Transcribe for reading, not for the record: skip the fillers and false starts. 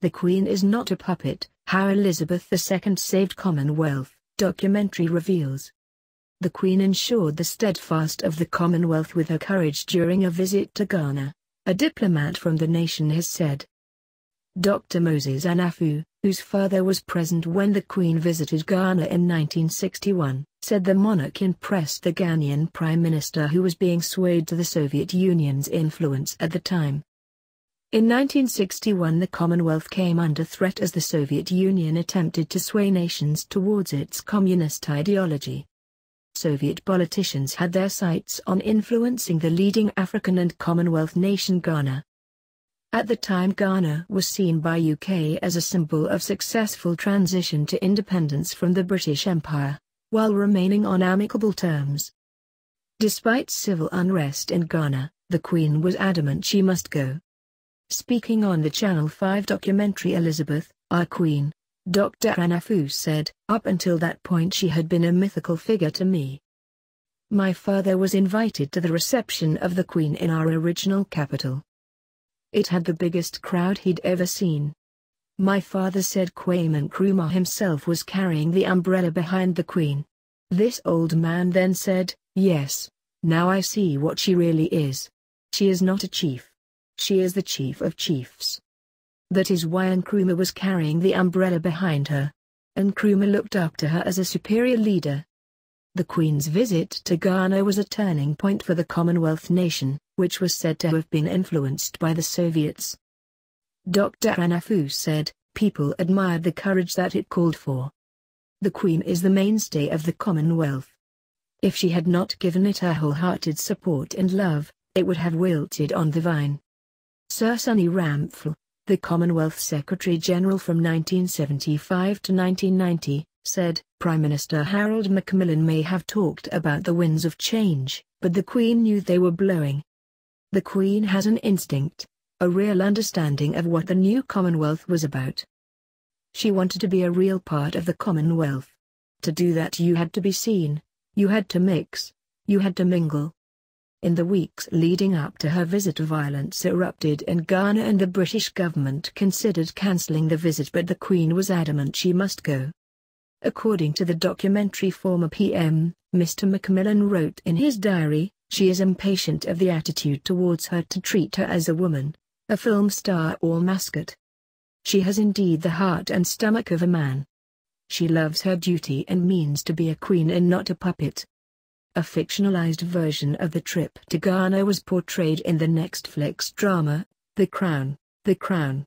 The Queen is not a puppet, How Elizabeth II Saved Commonwealth, documentary reveals. The Queen ensured the steadfast of the Commonwealth with her courage during a visit to Ghana, a diplomat from the nation has said. Dr. Moses Anafu, whose father was present when the Queen visited Ghana in 1961, said the monarch impressed the Ghanian Prime Minister, who was being swayed to the Soviet Union's influence at the time. In 1961 the Commonwealth came under threat as the Soviet Union attempted to sway nations towards its communist ideology. Soviet politicians had their sights on influencing the leading African and Commonwealth nation Ghana. At the time Ghana was seen by UK as a symbol of successful transition to independence from the British Empire, while remaining on amicable terms. Despite civil unrest in Ghana, the Queen was adamant she must go. Speaking on the Channel 5 documentary Elizabeth, Our Queen, Dr. Anafu said, "Up until that point she had been a mythical figure to me. My father was invited to the reception of the Queen in our original capital. It had the biggest crowd he'd ever seen. My father said Kwame Nkrumah himself was carrying the umbrella behind the Queen. This old man then said, 'Yes, now I see what she really is. She is not a chief. She is the chief of chiefs.' That is why Nkrumah was carrying the umbrella behind her. Nkrumah looked up to her as a superior leader." The Queen's visit to Ghana was a turning point for the Commonwealth nation, which was said to have been influenced by the Soviets. Dr. Anafu said, "People admired the courage that it called for. The Queen is the mainstay of the Commonwealth. If she had not given it her wholehearted support and love, it would have wilted on the vine." Sir Sonny Ramphal, the Commonwealth Secretary-General from 1975 to 1990, said, "Prime Minister Harold Macmillan may have talked about the winds of change, but the Queen knew they were blowing. The Queen has an instinct, a real understanding of what the new Commonwealth was about. She wanted to be a real part of the Commonwealth. To do that you had to be seen, you had to mix, you had to mingle." In the weeks leading up to her visit, violence erupted in Ghana and the British government considered cancelling the visit, but the Queen was adamant she must go. According to the documentary, former PM, Mr. Macmillan wrote in his diary, "She is impatient of the attitude towards her to treat her as a woman, a film star or mascot. She has indeed the heart and stomach of a man. She loves her duty and means to be a queen and not a puppet." A fictionalized version of the trip to Ghana was portrayed in the Netflix drama, The Crown.